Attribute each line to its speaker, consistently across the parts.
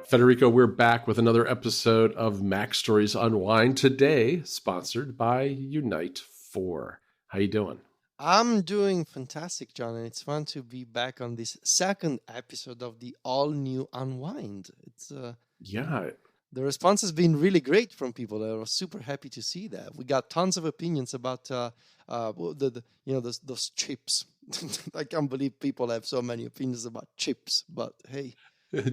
Speaker 1: Federico, we're back with another episode of Mac Stories Unwind, today sponsored by Unite 4. How you doing?
Speaker 2: I'm doing fantastic, John, and it's fun to be back on this second episode of the all-new Unwind. It's
Speaker 1: Yeah.
Speaker 2: The response has been really great from people. I was super happy to see that. We got tons of opinions about those chips. I can't believe people have so many opinions about chips, but hey.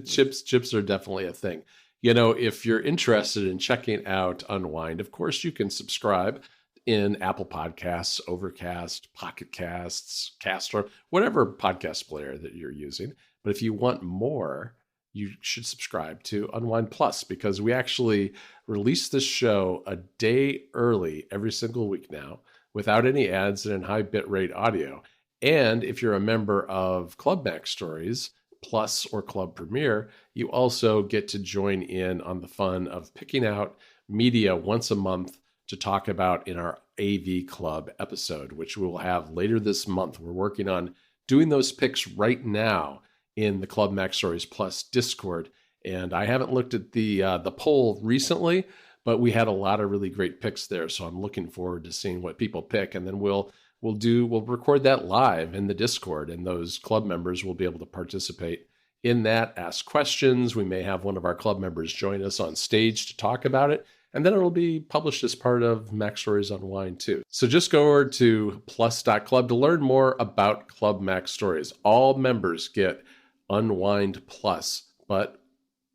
Speaker 1: Chips are definitely a thing. You know, if you're interested in checking out Unwind, of course you can subscribe in Apple Podcasts, Overcast, Pocket Casts, Castro, whatever podcast player that you're using. But if you want more, you should subscribe to Unwind Plus, because we actually release this show a day early every single week now, without any ads and in high bitrate audio. And if you're a member of Club Mac Stories Plus or Club Premiere, you also get to join in on the fun of picking out media once a month to talk about in our AV Club episode, which we will have later this month. We're working on doing those picks right now in the Club Mac Stories Plus Discord. And I haven't looked at the poll recently, but we had a lot of really great picks there. So I'm looking forward to seeing what people pick. And then we'll record that live in the Discord, and those club members will be able to participate in that, ask questions. We may have one of our club members join us on stage to talk about it. And then it'll be published as part of Mac Stories Unwind too. So just go over to plus.club to learn more about Club Mac Stories. All members get Unwind Plus, but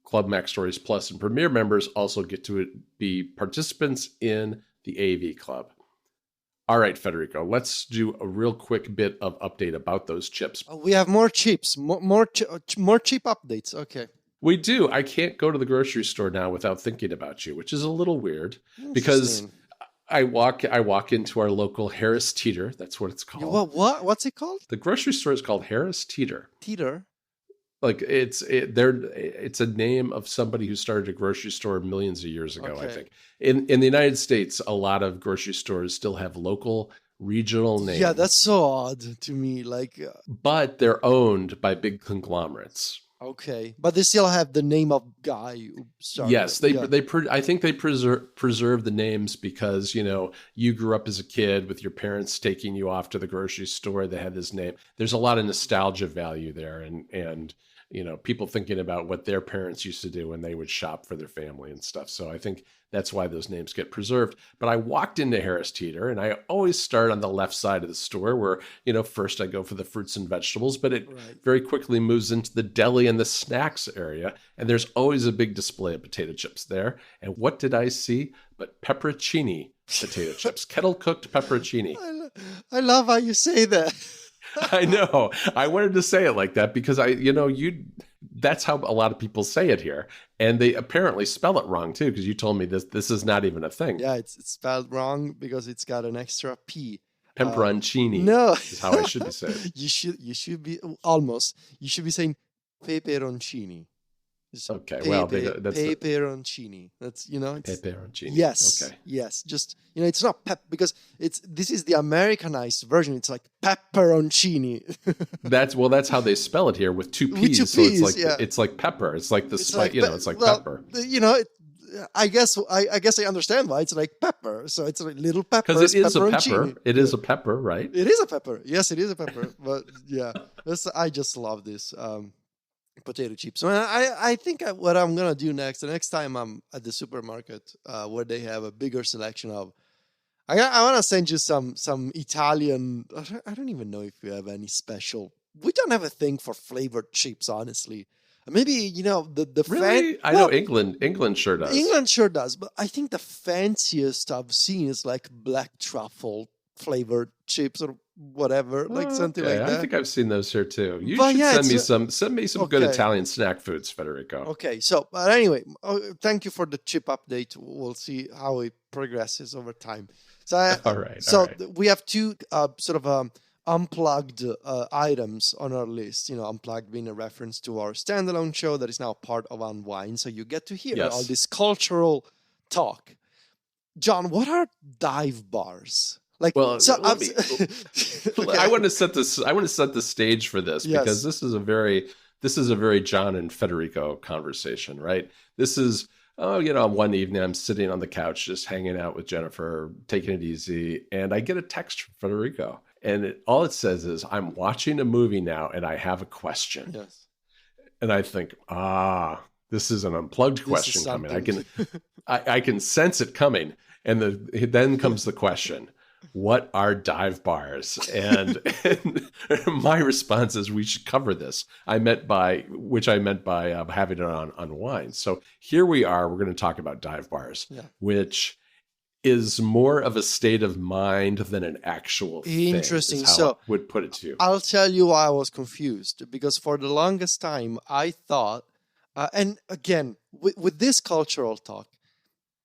Speaker 1: Club Mac Stories Plus and Premier members also get to be participants in the AV Club. All right, Federico, let's do a real quick bit of update about those chips.
Speaker 2: We have more chips, more chip updates. Okay.
Speaker 1: We do. I can't go to the grocery store now without thinking about you, which is a little weird, because I walk into our local Harris Teeter. That's what it's called.
Speaker 2: What's it called?
Speaker 1: The grocery store is called Harris Teeter.
Speaker 2: Teeter?
Speaker 1: Like it's a name of somebody who started a grocery store millions of years ago, okay. I think. In the United States, a lot of grocery stores still have local regional names.
Speaker 2: Yeah, that's so odd to me.
Speaker 1: But they're owned by big conglomerates.
Speaker 2: Okay, but they still have the name of guy who started.
Speaker 1: Yes, I think they preserve the names because, you know, you grew up as a kid with your parents taking you off to the grocery store. They had this name. There's a lot of nostalgia value there, and you know, people thinking about what their parents used to do when they would shop for their family and stuff. So I think that's why those names get preserved. But I walked into Harris Teeter, and I always start on the left side of the store where, you know, first I go for the fruits and vegetables, but it very quickly moves into the deli and the snacks area. And there's always a big display of potato chips there. And what did I see but pepperoncini potato chips, kettle cooked pepperoncini.
Speaker 2: I love how you say that.
Speaker 1: I know. I wanted to say it like that because that's how a lot of people say it here. And they apparently spell it wrong too, because you told me this is not even a thing.
Speaker 2: Yeah, it's spelled wrong because it's got an extra P.
Speaker 1: Pepperoncini.
Speaker 2: No.
Speaker 1: Is how I should be saying.
Speaker 2: You should be almost. You should be saying peperoncini.
Speaker 1: Okay, well, that's
Speaker 2: peperoncini. That's, you know, it's
Speaker 1: peperoncini.
Speaker 2: Yes,
Speaker 1: okay.
Speaker 2: Yes. Just, you know, it's not because this is the Americanized version. It's like pepperoncini.
Speaker 1: That's how they spell it here with two P's.
Speaker 2: With 2
Speaker 1: so
Speaker 2: P's,
Speaker 1: it's like pepper. It's like it's like
Speaker 2: well,
Speaker 1: pepper.
Speaker 2: You know, I guess I understand why it's like pepper. So it's like little pepper.
Speaker 1: Because it is a pepper. It is a pepper, right?
Speaker 2: It is a pepper. Yes, it is a pepper. But yeah, I just love this. Potato chips. So I think what I'm gonna do the next time I'm at the supermarket where they have a bigger selection of, I want to send you some Italian. I don't even know if you have any special. We don't have a thing for flavored chips, honestly. Maybe, you know, the
Speaker 1: really? I know England sure does.
Speaker 2: England sure does, but I think the fanciest I've seen is like black truffle flavored chips or whatever, like something like that.
Speaker 1: I think I've seen those here too. You should send me some good Italian snack foods, Federico.
Speaker 2: Okay, so but anyway, thank you for the chip update. We'll see how it progresses over time. So
Speaker 1: all right.
Speaker 2: We have two unplugged items on our list. You know, unplugged being a reference to our standalone show that is now part of Unwind, so you get to hear all this cultural talk. John, what are dive bars? Like, well, so
Speaker 1: I want to set the stage for this because this is a very this is a very John and Federico conversation, right? This is, oh, one evening I'm sitting on the couch just hanging out with Jennifer, taking it easy, and I get a text from Federico. And all it says is, I'm watching a movie now and I have a question.
Speaker 2: Yes.
Speaker 1: And I think, this is an unplugged question coming. I can sense it coming. And then comes the question, what are dive bars? And my response is, we should cover this. I meant by having it on wine. So here we are. We're going to talk about dive bars, which is more of a state of mind than an actual thing.
Speaker 2: Interesting.
Speaker 1: Is how
Speaker 2: So
Speaker 1: I would put it to you.
Speaker 2: I'll tell you why I was confused, because for the longest time I thought, and again, with this cultural talk,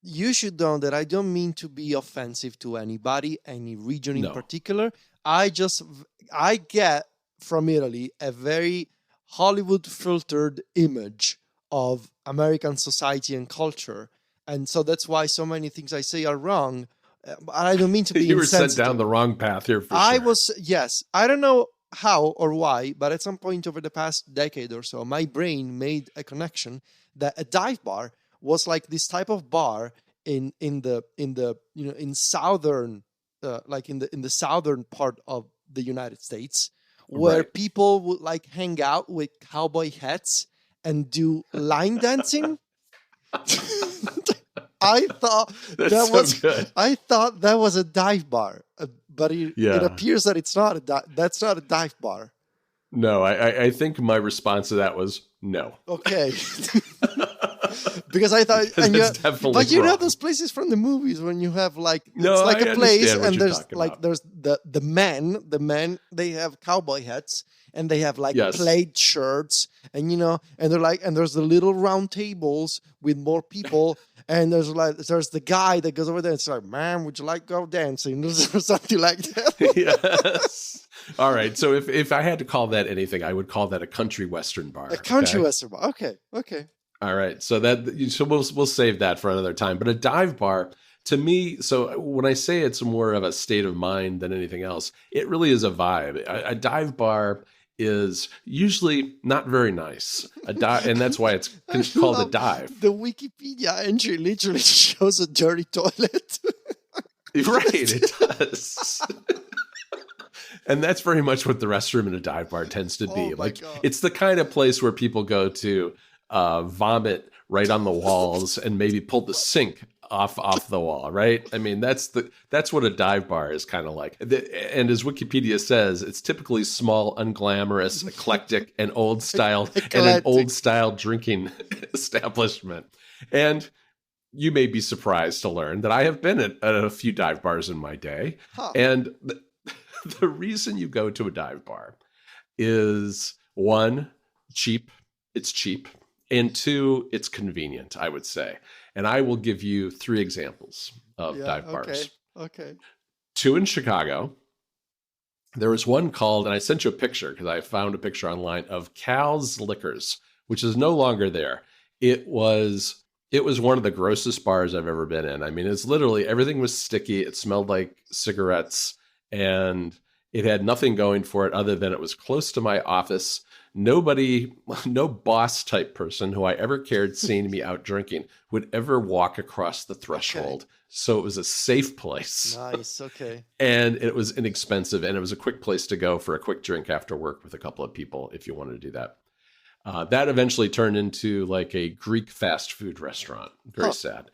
Speaker 2: you should know that I don't mean to be offensive to anybody, any region in particular. I get from Italy a very Hollywood filtered image of American society and culture. And so that's why so many things I say are wrong. I don't mean to be
Speaker 1: You were
Speaker 2: insensitive.
Speaker 1: sent down the wrong path here for
Speaker 2: I
Speaker 1: sure.
Speaker 2: was, yes. I don't know how or why, but at some point over the past decade or so, my brain made a connection that a dive bar was like this type of bar in southern in the southern part of the United States, where people would like hang out with cowboy hats and do line dancing. I thought I thought that was a dive bar, but it appears that it's not that's not a dive bar.
Speaker 1: No, I think my response to that was no.
Speaker 2: Okay. Because I thought, but you know those places from the movies when you have like it's like a place and there's like there's the men they have cowboy hats and they have like plaid shirts and and they're like, and there's the little round tables with more people and there's the guy that goes over there and it's like, man, would you like to go dancing or something like that?
Speaker 1: Yes. All right. So if I had to call that anything, I would call that a country western bar.
Speaker 2: A country western bar. Okay.
Speaker 1: All right. So we'll save that for another time. But a dive bar, to me, so when I say it's more of a state of mind than anything else, it really is a vibe. A dive bar is usually not very nice. And that's why it's called a dive.
Speaker 2: The Wikipedia entry literally shows a dirty toilet.
Speaker 1: Right, it does. And that's very much what the restroom in a dive bar tends to be. It's the kind of place where people go to vomit right on the walls and maybe pull the sink off the wall, right? I mean, that's what a dive bar is kind of like. And as Wikipedia says, it's typically small, unglamorous, eclectic, and old style, and an old style drinking establishment. And you may be surprised to learn that I have been at a few dive bars in my day. And the reason you go to a dive bar is, one, cheap. It's cheap. And two, it's convenient, I would say. And I will give you 3 examples of dive bars.
Speaker 2: Okay.
Speaker 1: 2 in Chicago. There was one called, and I sent you a picture because I found a picture online of Cal's Liquors, which is no longer there. It was one of the grossest bars I've ever been in. I mean, it's literally, everything was sticky. It smelled like cigarettes, and it had nothing going for it other than it was close to my office. No boss type person who I ever cared seeing me out drinking would ever walk across the threshold. Okay. So it was a safe place.
Speaker 2: Nice. Okay.
Speaker 1: And it was inexpensive, and it was a quick place to go for a quick drink after work with a couple of people if you wanted to do that. That eventually turned into like a Greek fast food restaurant. Very sad.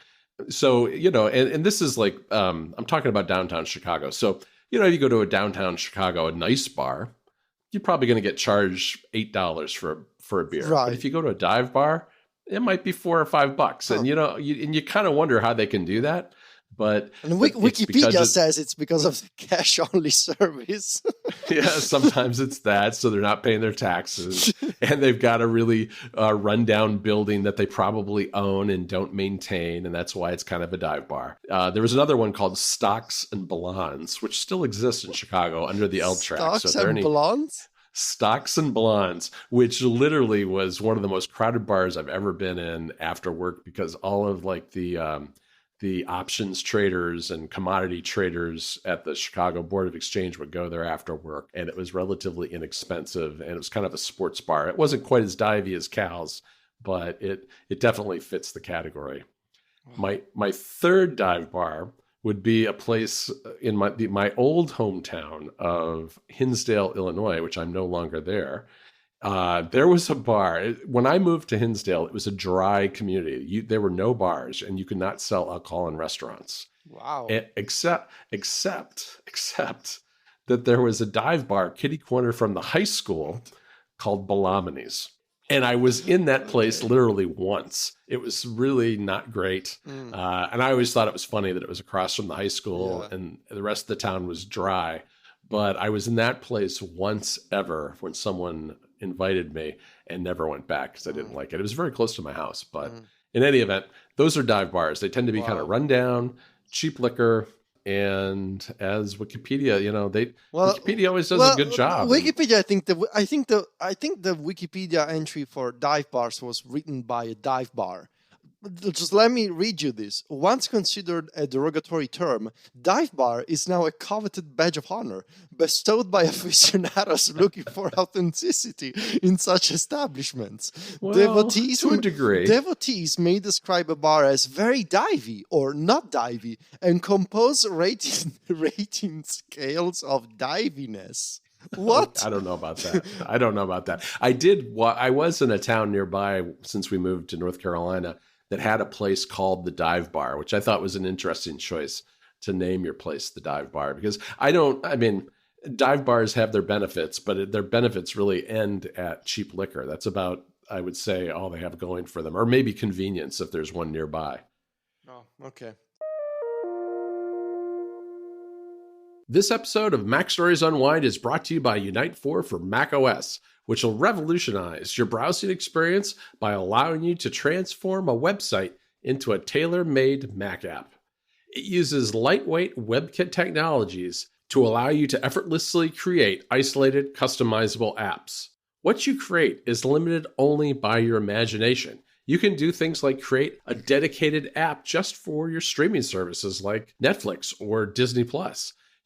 Speaker 1: So, and this is like, I'm talking about downtown Chicago. So, if you go to a downtown Chicago, a nice bar, you're probably going to get charged $8 for a beer.
Speaker 2: Right.
Speaker 1: But if you go to a dive bar, it might be $4 or $5. And you kind of wonder how they can do that. But
Speaker 2: Wikipedia says it's because of the cash only service.
Speaker 1: Yeah, sometimes it's that. So they're not paying their taxes, and they've got a really rundown building that they probably own and don't maintain. And that's why it's kind of a dive bar. There was another one called Stocks and Blondes, which still exists in Chicago under the L track.
Speaker 2: Stocks and Blondes?
Speaker 1: Stocks and Blondes, which literally was one of the most crowded bars I've ever been in after work, because all of like the the options traders and commodity traders at the Chicago Board of Exchange would go there after work, and it was relatively inexpensive, and it was kind of a sports bar. It wasn't quite as divey as Cal's, but it definitely fits the category. My third dive bar would be a place in my old hometown of Hinsdale, Illinois, which I'm no longer there. There was a bar. When I moved to Hinsdale, it was a dry community. There were no bars, and you could not sell alcohol in restaurants.
Speaker 2: Wow.
Speaker 1: Except that there was a dive bar kitty corner from the high school called Bellamini's. And I was in that place literally once. It was really not great. And I always thought it was funny that it was across from the high school and the rest of the town was dry. But I was in that place once ever when someone invited me and never went back because I didn't like it. It was very close to my house. But in any event, those are dive bars. They tend to be kind of run down, cheap liquor. And as Wikipedia, Wikipedia always does a good job.
Speaker 2: Wikipedia, I think the Wikipedia entry for dive bars was written by a dive bar. Just let me read you this. Once considered a derogatory term, dive bar is now a coveted badge of honor bestowed by aficionados looking for authenticity in such establishments.
Speaker 1: Well, to a degree.
Speaker 2: Devotees may describe a bar as very divey or not divey and compose rating scales of diviness. What?
Speaker 1: I don't know about that. I was in a town nearby since we moved to North Carolina that had a place called the Dive Bar, which I thought was an interesting choice to name your place the Dive Bar, because dive bars have their benefits, but their benefits really end at cheap liquor. That's about, I would say, all they have going for them, or maybe convenience if there's one nearby.
Speaker 2: Oh, okay.
Speaker 1: This episode of Mac Stories Unwind is brought to you by Unite 4 for Mac OS, which will revolutionize your browsing experience by allowing you to transform a website into a tailor-made Mac app. It uses lightweight WebKit technologies to allow you to effortlessly create isolated, customizable apps. What you create is limited only by your imagination. You can do things like create a dedicated app just for your streaming services like Netflix or Disney+.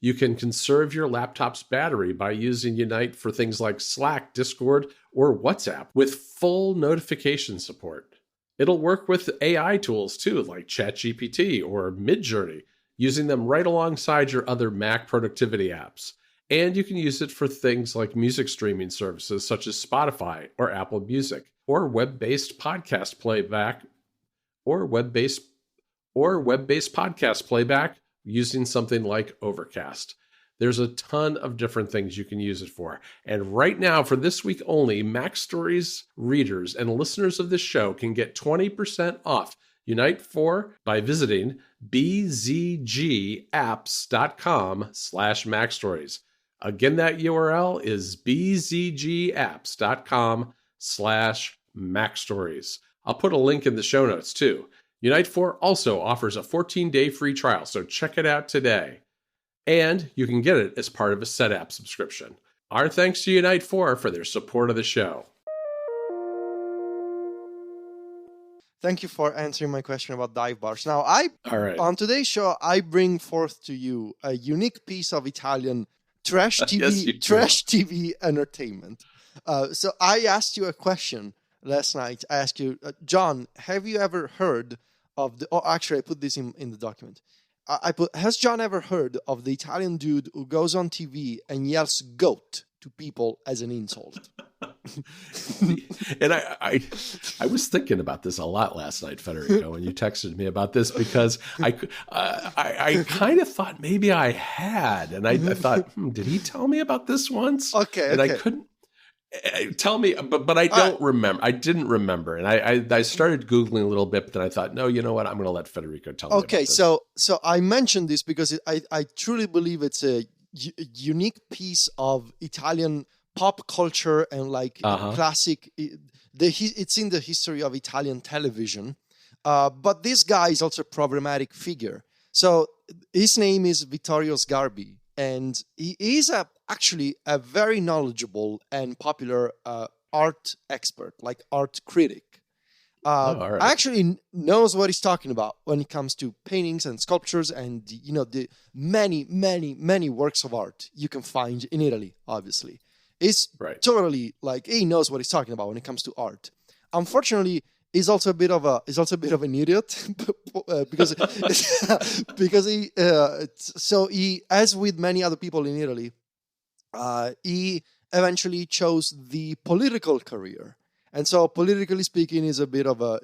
Speaker 1: You can conserve your laptop's battery by using Unite for things like Slack, Discord, or WhatsApp with full notification support. It'll work with AI tools too, like ChatGPT or Midjourney, using them right alongside your other Mac productivity apps. And you can use it for things like music streaming services such as Spotify or Apple Music, or web-based podcast playback, using something like Overcast. There's a ton of different things you can use it for. And right now, for this week only, Mac Stories readers and listeners of this show can get 20% off Unite 4 by visiting bzgapps.com/MacStories. Again, that URL is bzgapps.com/MacStories. I'll put a link in the show notes too. Unite 4 also offers a 14-day free trial, so check it out today. And you can get it as part of a SetApp subscription. Our thanks to Unite 4 for their support of the show.
Speaker 2: Thank you for answering my question about dive bars. Now, on today's show, I bring forth to you a unique piece of Italian trash TV entertainment. So I asked you a question last night. I asked you, John, have you ever heard of the... Oh, actually, I put this in the document. Has John ever heard of the Italian dude who goes on TV and yells "goat" to people as an insult?
Speaker 1: And I was thinking about this a lot last night, Federico, when you texted me about this, because I kind of thought maybe I had, and I thought, did he tell me about this once?
Speaker 2: Okay,
Speaker 1: and I couldn't. Tell me, but I don't remember. I didn't remember, and I started Googling a little bit, but then I thought, no, you know what? I'm going to let Federico tell me.
Speaker 2: Okay, so I mentioned this because I truly believe it's a unique piece of Italian pop culture and classic. It's in the history of Italian television, but this guy is also a problematic figure. So his name is Vittorio Sgarbi, and he is actually a very knowledgeable and popular art expert, like art critic.
Speaker 1: Oh, all right.
Speaker 2: actually knows what he's talking about when it comes to paintings and sculptures and the many works of art you can find in Italy. Obviously, it's
Speaker 1: Right.
Speaker 2: totally like he knows what he's talking about when it comes to art. Unfortunately, he's also a bit of an idiot because because he, as with many other people in Italy, he eventually chose the political career. And so, politically speaking, is a bit of an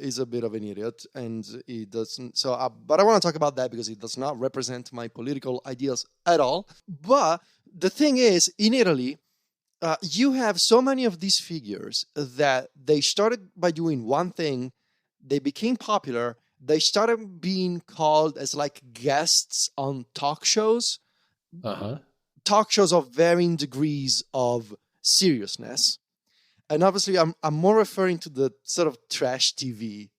Speaker 2: idiot, and he doesn't. So, but I want to talk about that because he does not represent my political ideas at all. But the thing is, in Italy, you have so many of these figures that they started by doing one thing, they became popular, they started being called as like guests on talk shows, talk shows of varying degrees of seriousness. And obviously, I'm more referring to the sort of trash TV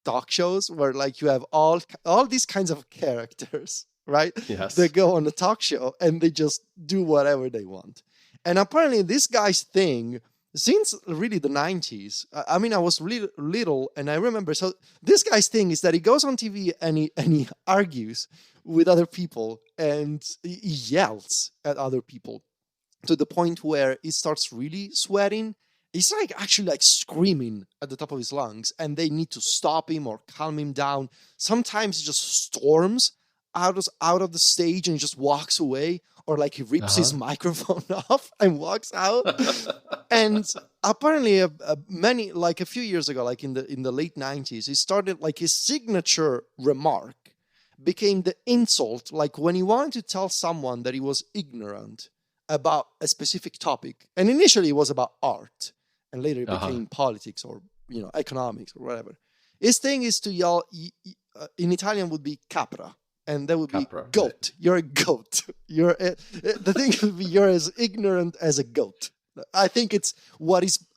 Speaker 2: talk shows where like you have all these kinds of characters, right?
Speaker 1: Yes.
Speaker 2: They go on a talk show and they just do whatever they want. And apparently, this guy's thing since really the 90s. I mean, I was really little, and I remember. So this guy's thing is that he goes on TV and he argues with other people and he yells at other people to the point where he starts really sweating. He's like actually like screaming at the top of his lungs, and they need to stop him or calm him down. Sometimes he just storms out of the stage and he just walks away, or like he rips his microphone off and walks out. And apparently, a few years ago, like in the late 90s, he started like his signature remark became the insult. Like when he wanted to tell someone that he was ignorant about a specific topic, and initially it was about art, and later it became politics or economics or whatever. His thing is to yell. In Italian would be capra, and that would be goat. Right. You're a goat. The thing would be you're as ignorant as a goat. I think it's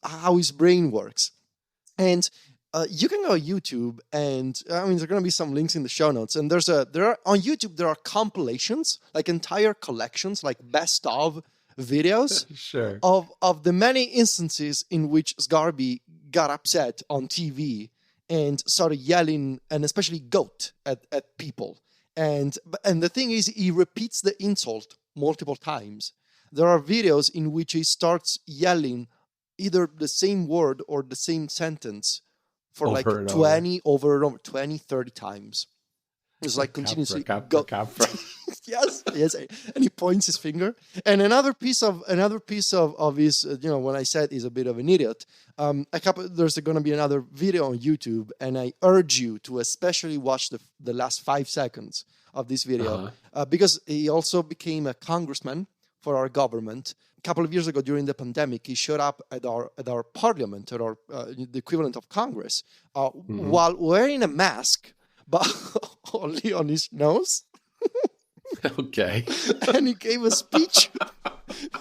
Speaker 2: how his brain works. And you can go on YouTube, and I mean, there's going to be some links in the show notes. And on YouTube there are compilations, like entire collections, like best of videos
Speaker 1: sure.
Speaker 2: of the many instances in which Sgarbi got upset on TV and started yelling, and especially goat at people. And the thing is, he repeats the insult multiple times. There are videos in which he starts yelling either the same word or the same sentence for like 20 over 20, 30 times. It's like continuously
Speaker 1: capra.
Speaker 2: yes, and he points his finger. And another piece of his, when I said he's a bit of an idiot, there's going to be another video on YouTube, and I urge you to especially watch the last 5 seconds of this video, because he also became a congressman for our government. A couple of years ago, during the pandemic, he showed up at our parliament, at our the equivalent of Congress, while wearing a mask, but only on his nose.
Speaker 1: Okay.
Speaker 2: And he gave a speech.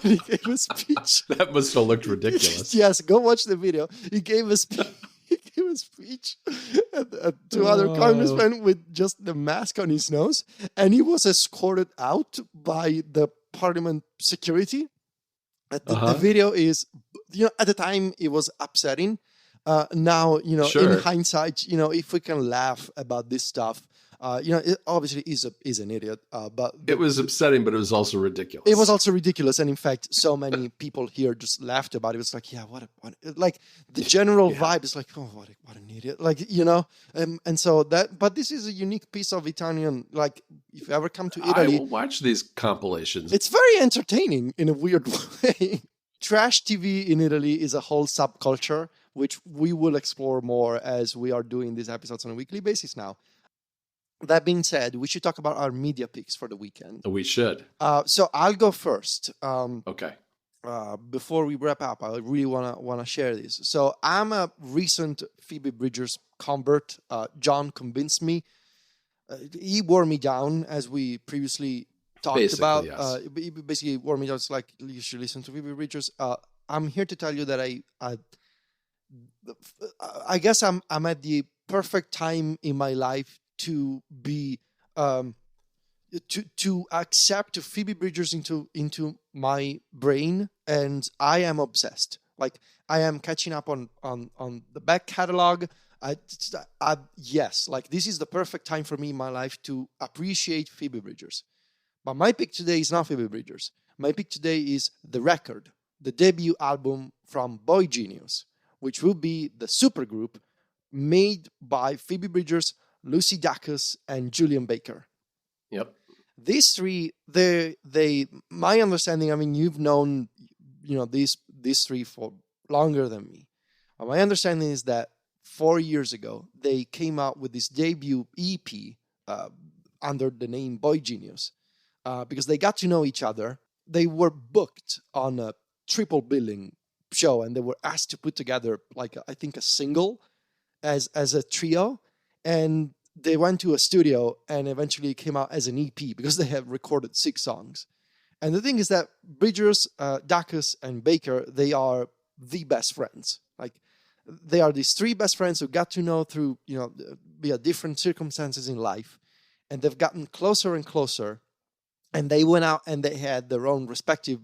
Speaker 1: That must have looked ridiculous.
Speaker 2: Yes, go watch the video. He gave a speech. To other congressmen with just the mask on his nose, and he was escorted out by the parliament security. The video is, at the time it was upsetting. Now, sure. In hindsight, if we can laugh about this stuff, it obviously is an idiot. But
Speaker 1: it was upsetting, but it was also ridiculous.
Speaker 2: It was also ridiculous, and in fact, so many people here just laughed about it. It was like, yeah, what like the general vibe is like, oh, what an idiot, like and so that. But this is a unique piece of Italian. Like, if you ever come to Italy,
Speaker 1: I will watch these compilations.
Speaker 2: It's very entertaining in a weird way. Trash TV in Italy is a whole subculture, which we will explore more as we are doing these episodes on a weekly basis now. That being said, we should talk about our media picks for the weekend.
Speaker 1: We should.
Speaker 2: So I'll go first.
Speaker 1: Okay.
Speaker 2: Before we wrap up, I really wanna share this. So I'm a recent Phoebe Bridgers convert. John convinced me. He wore me down, as we previously talked about. Yes. He basically wore me down. It's like, you should listen to Phoebe Bridgers. I'm here to tell you that I guess I'm at the perfect time in my life to be to accept Phoebe Bridgers into my brain, and I am obsessed Like, I am catching up on the back catalog. Yes, like this is the perfect time for me in my life to appreciate Phoebe Bridgers. But my pick today is not Phoebe Bridgers. My pick today is The Record, the debut album from boygenius, which will be the supergroup made by Phoebe Bridgers, Lucy Dacus, and Julian Baker.
Speaker 1: Yep.
Speaker 2: These three, my understanding, I mean, you've known, these three for longer than me. My understanding is that 4 years ago, they came out with this debut EP under the name boygenius. Because they got to know each other. They were booked on a triple billing show, and they were asked to put together, like, I think a single as a trio. And they went to a studio and eventually came out as an EP because they have recorded 6 songs. And the thing is that Bridgers, Dacus, and Baker, they are the best friends. Like, they are these 3 best friends who got to know through, via different circumstances in life. And they've gotten closer and closer. And they went out and they had their own respective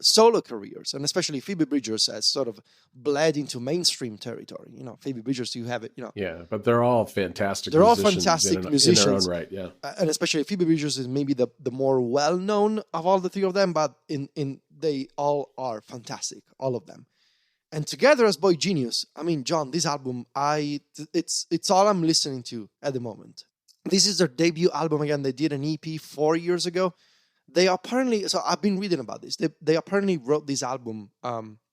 Speaker 2: solo careers. And especially Phoebe Bridgers has sort of bled into mainstream territory. Phoebe Bridgers, you have it,
Speaker 1: Yeah, but they're all fantastic
Speaker 2: They're all
Speaker 1: musicians
Speaker 2: fantastic musicians.
Speaker 1: in their own right, yeah.
Speaker 2: And especially Phoebe Bridgers is maybe the more well-known of all the 3 of them, but they all are fantastic, all of them. And together as boygenius, I mean, John, this album, it's all I'm listening to at the moment. This is their debut album again. They did an EP 4 years ago. They apparently, so I've been reading about this. They apparently wrote this album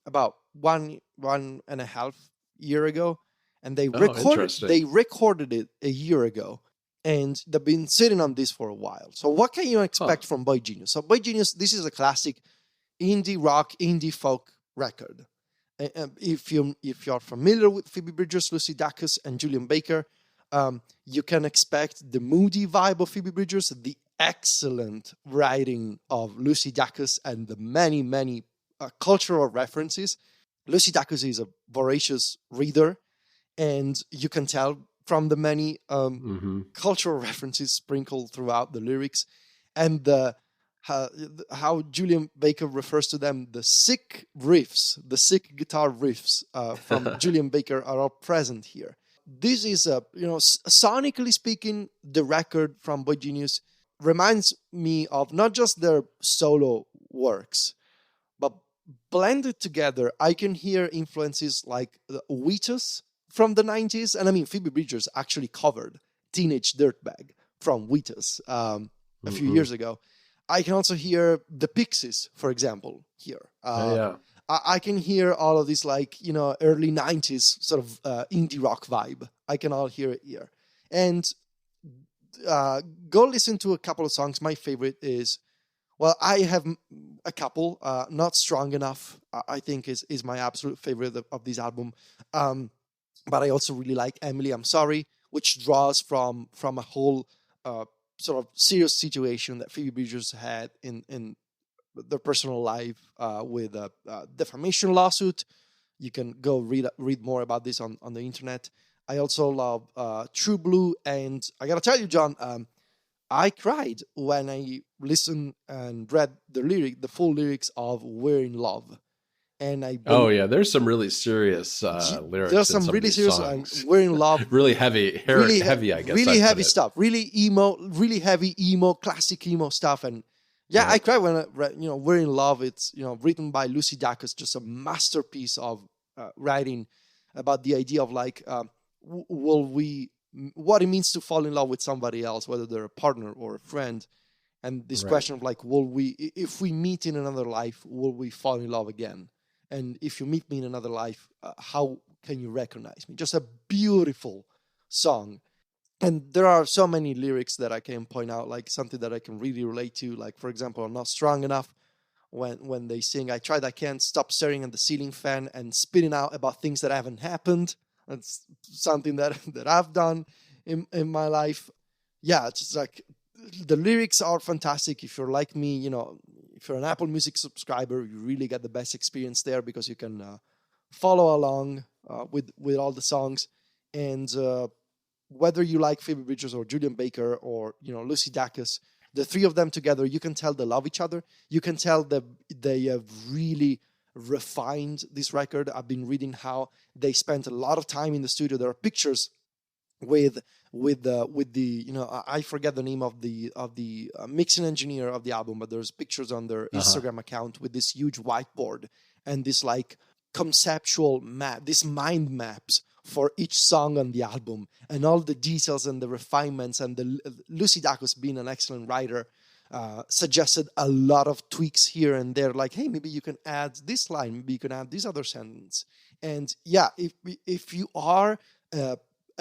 Speaker 2: about one and a half year ago, and they recorded it a year ago, and they've been sitting on this for a while. So what can you expect from boygenius? So boygenius, this is a classic indie rock, indie folk record. If you're familiar with Phoebe Bridgers, Lucy Dacus, and Julian Baker, you can expect the moody vibe of Phoebe Bridgers, the excellent writing of Lucy Dacus, and the many, many cultural references. Lucy Dacus is a voracious reader, and you can tell from the many cultural references sprinkled throughout the lyrics, and how Julian Baker refers to them, the sick guitar riffs from Julian Baker are all present here. This is sonically speaking, the record from boygenius reminds me of not just their solo works, but blended together, I can hear influences like Wheatus from the 90s. And I mean, Phoebe Bridgers actually covered Teenage Dirtbag from Wheatus a few years ago. I can also hear the Pixies, for example, here. I can hear all of this, like, early 90s sort of indie rock vibe. I can all hear it here. And go listen to a couple of songs. My favorite is, well, I have a couple. Not Strong Enough, I think, is my absolute favorite of this album. But I also really like Emily, I'm Sorry, which draws from a whole sort of serious situation that Phoebe Bridgers had in their personal life with a defamation lawsuit. You can go read more about this on the internet. I also love True Blue, and I gotta tell you, John, I cried when I listened and read the full lyrics of We're in Love. And
Speaker 1: there's some really serious lyrics.
Speaker 2: There's some really serious, We're in Love.
Speaker 1: Really heavy, heavy, I guess.
Speaker 2: Really heavy stuff. Really emo, really heavy emo, classic emo stuff. And I cried when I read, We're in Love. It's, written by Lucy Dacus, just a masterpiece of writing about the idea of like, what it means to fall in love with somebody else, whether they're a partner or a friend. And this question of like, if we meet in another life, will we fall in love again? And if you meet me in another life, how can you recognize me? Just a beautiful song. And there are so many lyrics that I can point out, like something that I can really relate to. Like, for example, I'm Not Strong Enough, when they sing, I can't stop staring at the ceiling fan and spitting out about things that haven't happened. That's something that I've done in my life. Yeah, it's just like the lyrics are fantastic. If you're like me, if you're an Apple Music subscriber, you really get the best experience there because you can follow along with all the songs. And whether you like Phoebe Bridgers or Julian Baker or Lucy Dacus, the 3 of them together, you can tell they love each other. You can tell that they have really refined this record. I've been reading how they spent a lot of time in the studio. There are pictures with the I forget the name of the mixing engineer of the album, but there's pictures on their Instagram account with this huge whiteboard and this like conceptual map, these mind maps for each song on the album, and all the details and the refinements. And Lucy Dacus, being an excellent writer, suggested a lot of tweaks here and there, like, hey, maybe you can add this line, maybe you can add this other sentence. And yeah, if you are a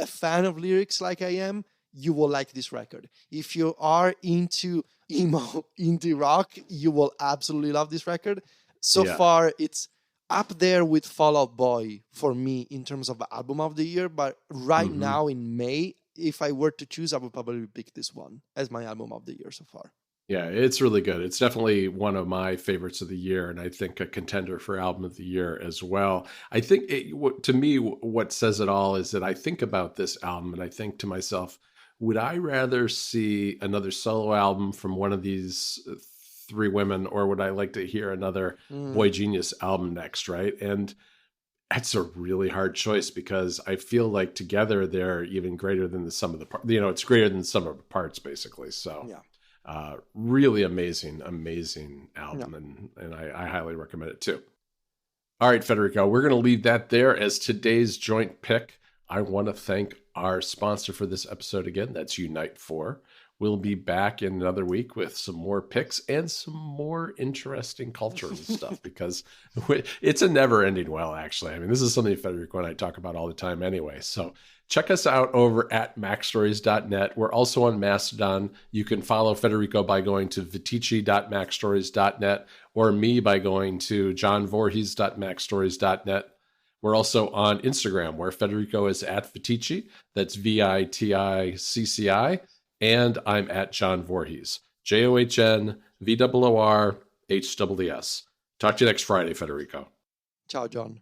Speaker 2: fan of lyrics like I am, you will like this record. If you are into emo, indie rock, you will absolutely love this record. So far, it's up there with Fall Out Boy for me in terms of album of the year. But right now in May, if I were to choose, I would probably pick this one as my album of the year so far.
Speaker 1: Yeah, it's really good. It's definitely one of my favorites of the year, and I think a contender for album of the year as well. I think, to me, what says it all is that I think about this album and I think to myself, would I rather see another solo album from one of these three women, or would I like to hear another boygenius album next, right? And that's a really hard choice, because I feel like together they're even greater than the sum of the parts. It's greater than the sum of the parts, basically. So
Speaker 2: yeah.
Speaker 1: Really amazing album, and I highly recommend it too. All right, Federico, we're going to leave that there as today's joint pick. I want to thank our sponsor for this episode again. That's Unite 4. We'll be back in another week with some more picks and some more interesting culture and stuff, because it's a never-ending well, actually. I mean, this is something Federico and I talk about all the time anyway. So check us out over at macstories.net. We're also on Mastodon. You can follow Federico by going to viticci.macstories.net, or me by going to johnvorhees.macstories.net. We're also on Instagram, where Federico is at Viticci. That's VITICCI. And I'm at John Voorhees, JOHNVOORHEES. Talk to you next Friday, Federico.
Speaker 2: Ciao, John.